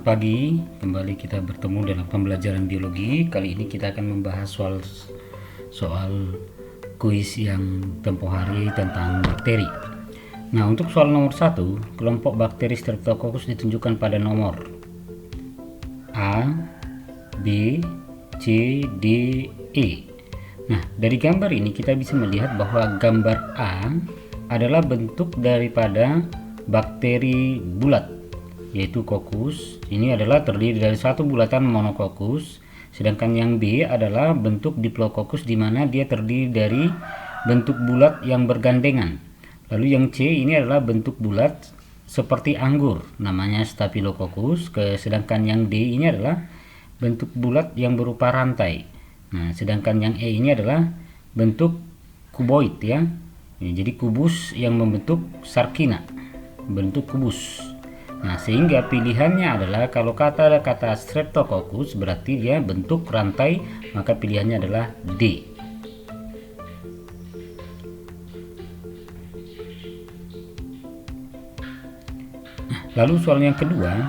Selamat pagi, kembali kita bertemu dalam pembelajaran biologi. Kali ini kita akan membahas soal kuis yang tempo hari tentang bakteri. Nah, untuk soal nomor 1, kelompok bakteri Streptococcus ditunjukkan pada nomor A, B, C, D, E. Nah, dari gambar ini kita bisa melihat bahwa gambar A adalah bentuk daripada bakteri bulat, yaitu kokus. Ini adalah terdiri dari satu bulatan monokokus, sedangkan yang B adalah bentuk diplococcus di mana dia terdiri dari bentuk bulat yang bergandengan. Lalu yang C ini adalah bentuk bulat seperti anggur, namanya Staphylococcus, sedangkan yang D ini adalah bentuk bulat yang berupa rantai. Nah, sedangkan yang E ini adalah bentuk kuboid ya. Jadi kubus yang membentuk sarkina, bentuk kubus. Nah, sehingga pilihannya adalah kalau kata Streptococcus berarti dia bentuk rantai, maka pilihannya adalah D. Nah, lalu soal yang kedua,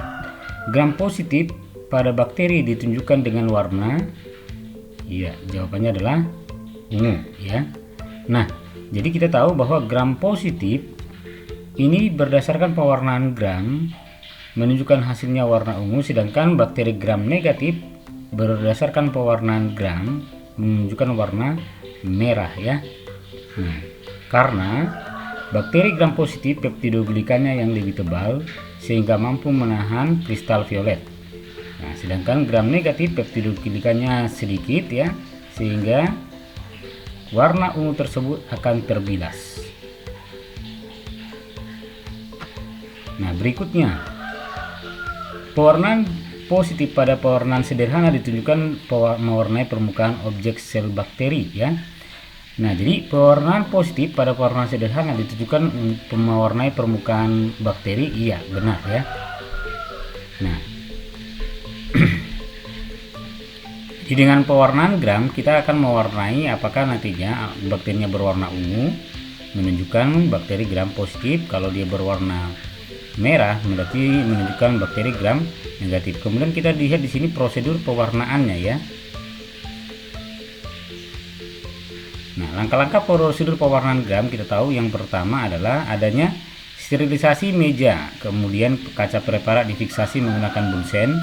gram positif pada bakteri ditunjukkan dengan warna, iya, jawabannya adalah ungu ya. Nah, jadi kita tahu bahwa gram positif ini berdasarkan pewarnaan gram menunjukkan hasilnya warna ungu, sedangkan bakteri gram negatif berdasarkan pewarnaan gram menunjukkan warna merah ya. Nah, karena bakteri gram positif peptidoglikannya yang lebih tebal sehingga mampu menahan kristal violet. Nah, sedangkan gram negatif peptidoglikannya sedikit ya, sehingga warna ungu tersebut akan terbilas. Nah, berikutnya, pewarnaan positif pada pewarnaan sederhana ditunjukkan mewarnai permukaan objek sel bakteri ya. Nah, jadi pewarnaan positif pada pewarnaan sederhana ditunjukkan mewarnai permukaan bakteri, iya benar ya. Nah, jadi dengan pewarnaan gram kita akan mewarnai apakah nantinya bakterinya berwarna ungu menunjukkan bakteri gram positif, kalau dia berwarna merah berarti menunjukkan bakteri gram negatif. Kemudian kita lihat di sini prosedur pewarnaannya ya. Nah, langkah-langkah prosedur pewarnaan gram kita tahu yang pertama adalah adanya sterilisasi meja, kemudian kaca preparat difiksasi menggunakan bunsen,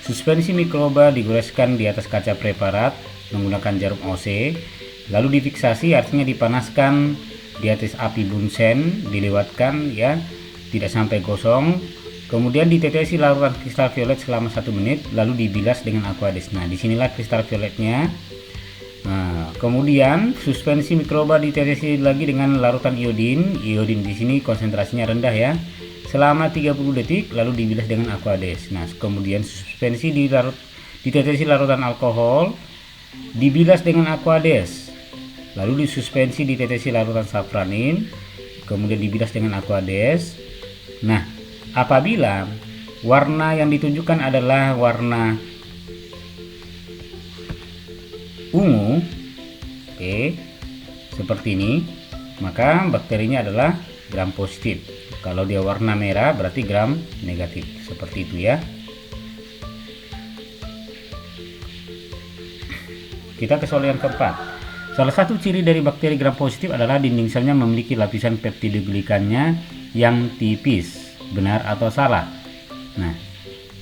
suspensi mikroba digoreskan di atas kaca preparat menggunakan jarum OC, lalu difiksasi artinya dipanaskan di atas api bunsen, dilewatkan ya, tidak sampai gosong, kemudian ditetesi larutan kristal violet selama 1 menit, lalu dibilas dengan aqueous. Nah, disinilah kristal violetnya. Nah, kemudian suspensi mikroba ditetesi lagi dengan larutan iodin. Iodin di sini konsentrasinya rendah ya, selama 30 detik, lalu dibilas dengan aqueous. Nah, kemudian suspensi ditetesi larutan alkohol, dibilas dengan aqueous, lalu disuspensi ditetesi larutan safranin, kemudian dibilas dengan aqueous. Nah, apabila warna yang ditunjukkan adalah warna ungu, oke, seperti ini, maka bakterinya adalah gram positif. Kalau dia warna merah berarti gram negatif, seperti itu ya. Kita ke soal yang keempat. Salah satu ciri dari bakteri gram positif adalah dinding selnya memiliki lapisan peptidoglikannya yang tipis, benar atau salah? Nah,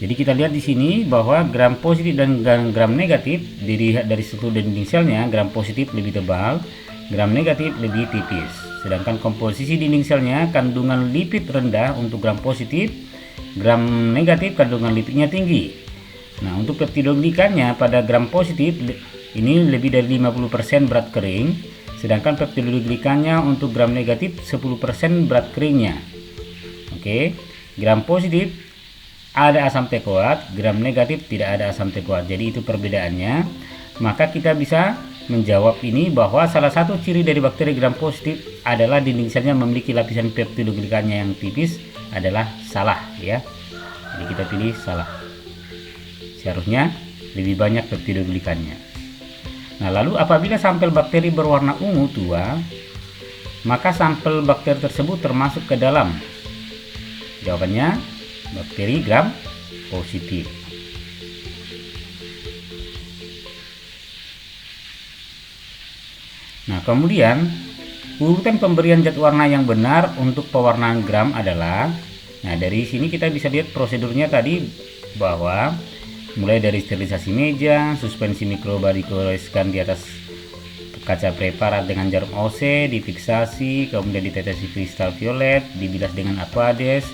jadi kita lihat di sini bahwa gram positif dan gram negatif dilihat dari struktur dinding selnya, gram positif lebih tebal, gram negatif lebih tipis. Sedangkan komposisi dinding selnya kandungan lipid rendah untuk gram positif, gram negatif kandungan lipidnya tinggi. Nah, untuk peptidoglikannya pada gram positif ini lebih dari 50% berat kering, sedangkan peptidoglikannya untuk gram negatif 10% berat keringnya. Oke, gram positif ada asam tekuat, gram negatif tidak ada asam tekuat. Jadi itu perbedaannya. Maka kita bisa menjawab ini bahwa salah satu ciri dari bakteri gram positif adalah dinding selnya memiliki lapisan peptidoglikannya yang tipis adalah salah ya. Jadi kita pilih salah. Seharusnya lebih banyak peptidoglikannya. Nah, lalu apabila sampel bakteri berwarna ungu tua, maka sampel bakteri tersebut termasuk ke dalam. Jawabannya bakteri gram positif. Nah, kemudian urutan pemberian zat warna yang benar untuk pewarnaan gram adalah, nah dari sini kita bisa lihat prosedurnya tadi, bahwa mulai dari sterilisasi meja, suspensi mikroba dikoreskan di atas kaca preparat dengan jarum OC, difiksasi, kemudian ditetesi kristal violet, dibilas dengan aquades,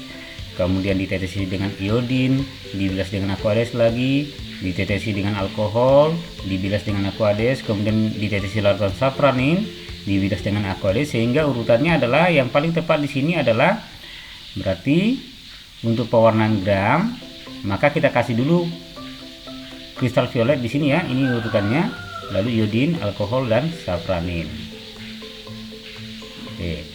kemudian ditetesi dengan iodin, dibilas dengan aquades lagi, ditetesi dengan alkohol, dibilas dengan aquades, kemudian ditetesi larutan sapranin, dibilas dengan aquades, sehingga urutannya adalah yang paling tepat di sini adalah berarti untuk pewarnaan gram, maka kita kasih dulu kristal violet di sini ya, ini urutannya, lalu iodin, alkohol, dan sapranin. Oke.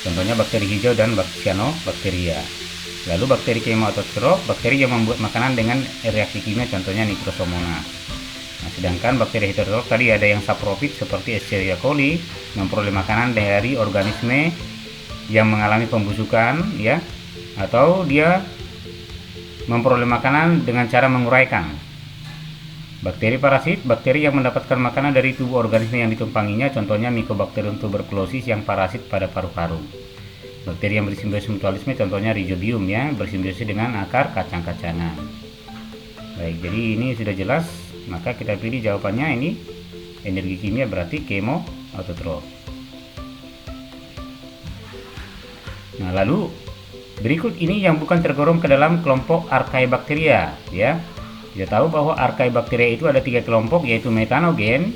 Contohnya bakteri hijau dan cyanobacteria. Lalu bakteri kemoautotrof, bakteri yang membuat makanan dengan reaksi kimia, contohnya Nitrosomonas. Nah, sedangkan bakteri heterotrof tadi ada yang saprofit seperti Escherichia coli, memperoleh makanan dari organisme yang mengalami pembusukan, ya, atau dia memperoleh makanan dengan cara menguraikan. Bakteri parasit, bakteri yang mendapatkan makanan dari tubuh organisme yang ditumpanginya, contohnya Mycobacterium tuberculosis yang parasit pada paru-paru. Bakteri yang bersimbiosis mutualisme, contohnya Rhizobium, ya, bersimbiosis dengan akar kacang-kacangan. Baik, jadi ini sudah jelas, maka kita pilih jawabannya ini energi kimia berarti kemoautotrof. Nah, lalu berikut ini yang bukan tergolong ke dalam kelompok Archaebacteria, ya. Kita tahu bahwa Archaebacteria itu ada 3 kelompok, yaitu metanogen,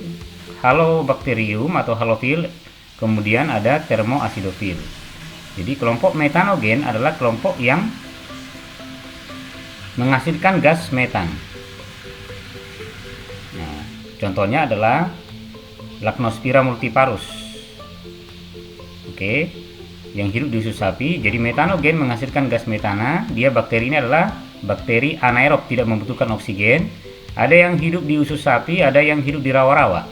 halobacterium atau halofil, kemudian ada thermoacidofil. Jadi kelompok metanogen adalah kelompok yang menghasilkan gas metan. Nah, contohnya adalah Lachnospira multiparus. Oke, yang hidup di usus sapi. Jadi metanogen menghasilkan gas metana. Dia bakteri ini adalah bakteri anaerob, tidak membutuhkan oksigen. Ada yang hidup di usus sapi, ada yang hidup di rawa-rawa.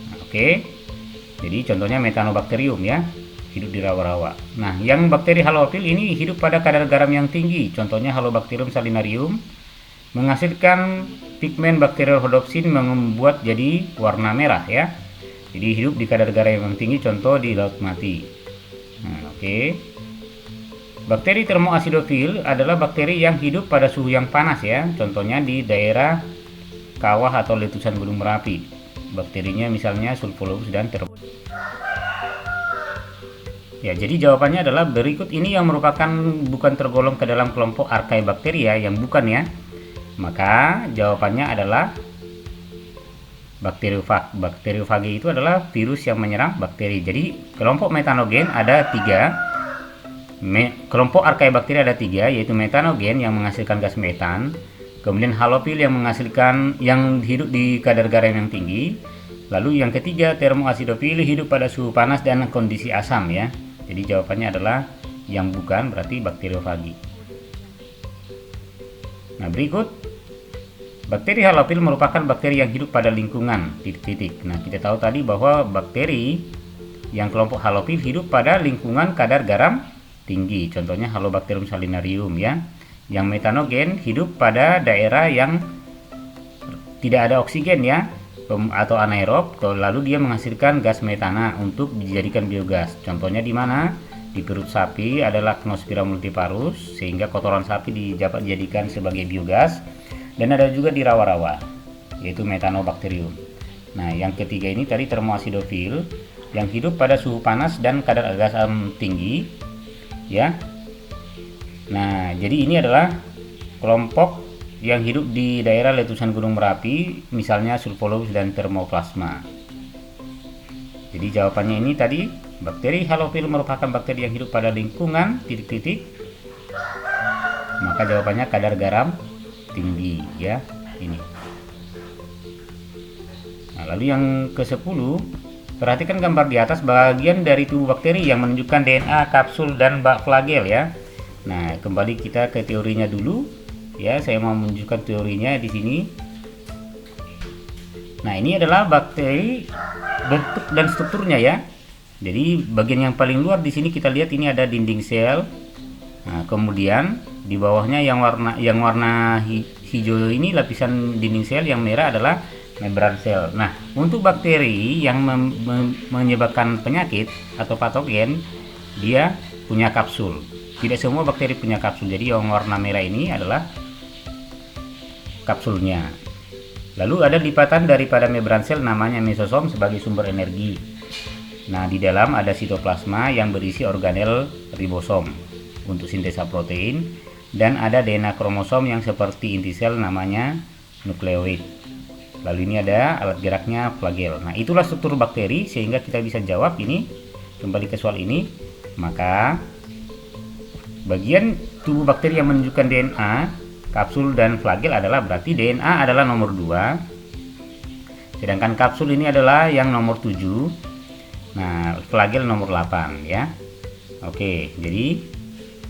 Nah, oke. Jadi contohnya Metanobacterium, ya, hidup di rawa-rawa. Nah, yang bakteri halofil ini hidup pada kadar garam yang tinggi. Contohnya Halobacterium salinarium, menghasilkan pigmen bakteriorhodopsin membuat jadi warna merah, ya. Jadi hidup di kadar garam yang tinggi, contoh di laut mati. Nah, oke. Bakteri termoacidofil adalah bakteri yang hidup pada suhu yang panas, ya. Contohnya di daerah kawah atau letusan gunung Merapi. Bakterinya misalnya Sulfolobus dan Ya, jadi jawabannya adalah berikut ini yang merupakan bukan tergolong ke dalam kelompok Archaebacteria, yang bukan, ya. Maka jawabannya adalah bakteriofagi itu adalah virus yang menyerang bakteri. Jadi kelompok metanogen ada 3. Kelompok Archaebacteria ada 3, yaitu metanogen yang menghasilkan gas metan, kemudian halofil yang menghasilkan yang hidup di kadar garam yang tinggi, lalu yang ketiga thermoacidofil hidup pada suhu panas dan kondisi asam, ya. Jadi jawabannya adalah yang bukan, berarti bakteriofagi. Nah, berikut bakteri halofil merupakan bakteri yang hidup pada lingkungan titik-titik. Nah, kita tahu tadi bahwa bakteri yang kelompok halofil hidup pada lingkungan kadar garam tinggi, contohnya Halobacterium salinarium, ya. Yang metanogen hidup pada daerah yang tidak ada oksigen, ya, atau anaerob, lalu dia menghasilkan gas metana untuk dijadikan biogas. Contohnya di mana? Di perut sapi ada Lachnospira multiparus, sehingga kotoran sapi dapat dijadikan sebagai biogas, dan ada juga di rawa-rawa, yaitu Methanobacterium. Nah, yang ketiga ini tadi thermoacidofil yang hidup pada suhu panas dan kadar gas tinggi, ya. Nah, jadi ini adalah kelompok yang hidup di daerah letusan gunung Merapi, misalnya Sulfolobus dan Thermoplasma. Jadi jawabannya ini tadi, bakteri halofil merupakan bakteri yang hidup pada lingkungan titik-titik. Maka jawabannya kadar garam tinggi, ya, ini. Nah, lalu yang ke-10, perhatikan gambar di atas bagian dari tubuh bakteri yang menunjukkan DNA, kapsul, dan bak flagel, ya. Nah, kembali kita ke teorinya dulu, ya. Saya mau menunjukkan teorinya di sini. Nah, ini adalah bakteri, bentuk dan strukturnya, ya. Jadi bagian yang paling luar di sini kita lihat ini ada dinding sel. Nah, kemudian di bawahnya yang warna hijau ini lapisan dinding sel, yang merah adalah membran sel. Nah, untuk bakteri yang menyebabkan penyakit atau patogen, dia punya kapsul. Tidak semua bakteri punya kapsul. Jadi yang warna merah ini adalah kapsulnya. Lalu ada lipatan daripada membran sel namanya mesosom sebagai sumber energi. Nah, di dalam ada sitoplasma yang berisi organel ribosom untuk sintesa protein, dan ada DNA kromosom yang seperti inti sel namanya nukleoid. Lalu ini ada alat geraknya flagel. Nah, itulah struktur bakteri, sehingga kita bisa jawab ini, kembali ke soal ini. Maka bagian tubuh bakteri yang menunjukkan DNA, kapsul, dan flagel adalah berarti DNA adalah nomor 2, sedangkan kapsul ini adalah yang nomor 7. Nah, flagel nomor 8, ya. Oke, jadi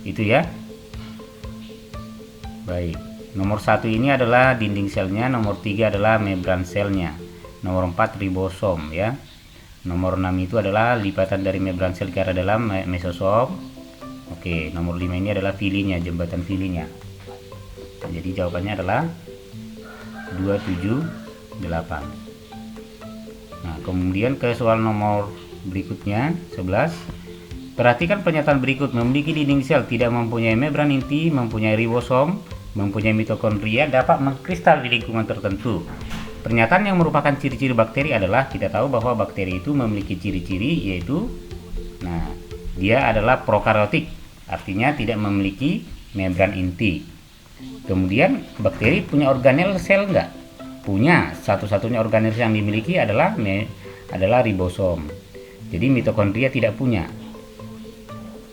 itu ya. Baik, nomor 1 ini adalah dinding selnya, nomor 3 adalah membran selnya, nomor 4 ribosom ya. Nomor 6 itu adalah lipatan dari membran sel ke arah dalam, mesosom. Oke, nomor 5 ini adalah filinya, jembatan filinya. Jadi jawabannya adalah 278. Nah, kemudian ke soal nomor berikutnya 11. Perhatikan pernyataan berikut: memiliki dinding sel, tidak mempunyai membran inti, mempunyai ribosom, mempunyai mitokondria, dapat mengkristal di lingkungan tertentu. Pernyataan yang merupakan ciri-ciri bakteri adalah, kita tahu bahwa bakteri itu memiliki ciri-ciri yaitu, nah, dia adalah prokaryotik, artinya tidak memiliki membran inti. Kemudian bakteri punya organel sel enggak? Punya. Satu-satunya organel yang dimiliki adalah ribosom. Jadi mitokondria tidak punya.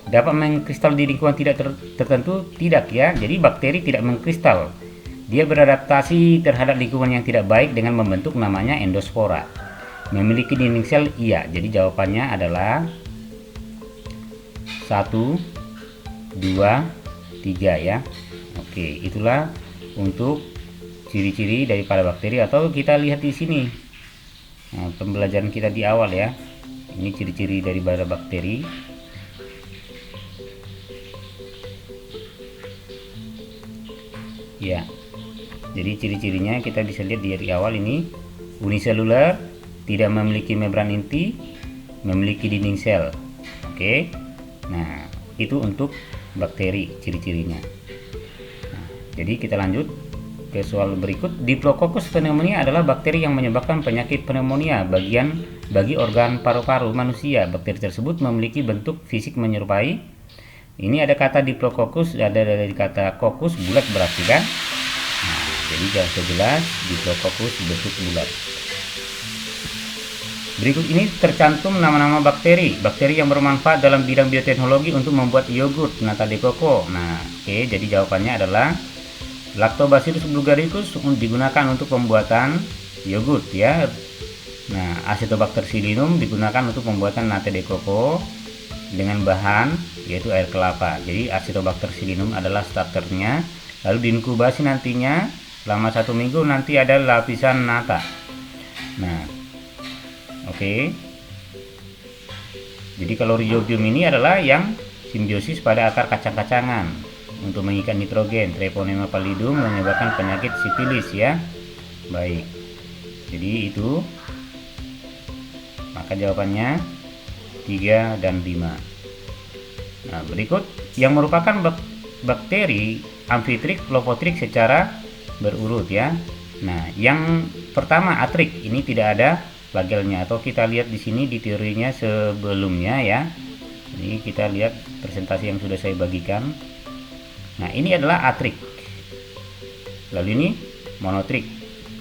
Dapat mengkristal di lingkungan tidak tertentu? Tidak ya. Jadi bakteri tidak mengkristal. Dia beradaptasi terhadap lingkungan yang tidak baik dengan membentuk namanya endospora. Memiliki dinding sel? Iya. Jadi jawabannya adalah 1, 2, 3 ya. Oke, itulah untuk ciri-ciri daripada bakteri, atau kita lihat di sini. Nah, pembelajaran kita di awal ya. Ini ciri-ciri daripada bakteri. Ya. Jadi ciri-cirinya kita bisa lihat dari awal ini. Uniseluler, tidak memiliki membran inti, memiliki dinding sel. Oke. Nah, itu untuk bakteri ciri-cirinya. Nah, jadi kita lanjut ke soal berikut. Diplococcus pneumonia adalah bakteri yang menyebabkan penyakit pneumonia bagi organ paru-paru manusia. Bakteri tersebut memiliki bentuk fisik menyerupai. Ini ada kata diplococcus, ada dari kata coccus, bulat berarti kan. Nah, jadi jelas diplococcus bentuk bulat. Berikut ini tercantum nama-nama bakteri yang bermanfaat dalam bidang bioteknologi untuk membuat yogurt nata de coco. Nah, oke, jadi jawabannya adalah Lactobacillus bulgaricus digunakan untuk pembuatan yogurt ya. Nah, Acetobacter psyllinum digunakan untuk pembuatan nata de coco dengan bahan yaitu air kelapa. Jadi Acetobacter psyllinum adalah starternya, lalu diinkubasi nantinya selama 1 minggu, nanti ada lapisan nata. Nah, oke. Jadi kalau rhizobium ini adalah yang simbiosis pada akar kacang-kacangan untuk mengikat nitrogen. Treponema pallidum menyebabkan penyakit sifilis ya. Baik. Jadi itu. Maka jawabannya 3 dan 5. Nah, berikut yang merupakan bakteri amfitrik, lopotrik secara berurut ya. Nah, yang pertama atrik, ini tidak ada flagelnya, atau kita lihat di sini di teorinya sebelumnya ya. Ini kita lihat presentasi yang sudah saya bagikan. Nah, ini adalah atrik. Lalu ini monotrik,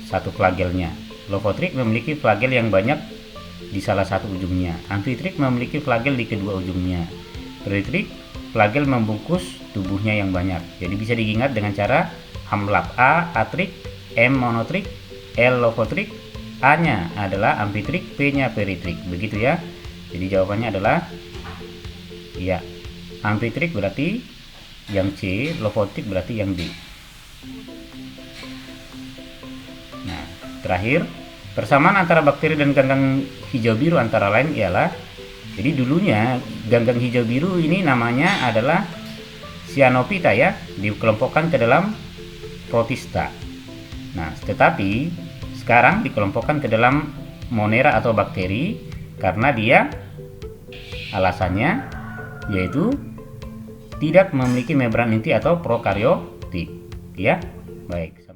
satu flagelnya. Lopotrik memiliki flagel yang banyak di salah satu ujungnya. Amfitrik memiliki flagel di kedua ujungnya. Peritrik, flagel membungkus tubuhnya yang banyak. Jadi bisa diingat dengan cara hamlap. A atrik, M monotrik, L lopotrik, A-nya adalah amfitrik, P-nya peritrik. Begitu ya. Jadi jawabannya adalah ya, amfitrik berarti yang C, lopotrik berarti yang D. Nah, terakhir, persamaan antara bakteri dan ganggang hijau biru antara lain ialah, jadi dulunya ganggang hijau biru ini namanya adalah Cyanophyta ya, dikelompokkan ke dalam Protista. Nah, tetapi sekarang dikelompokkan ke dalam Monera atau bakteri karena dia alasannya yaitu tidak memiliki membran inti atau prokaryotik ya. Baik.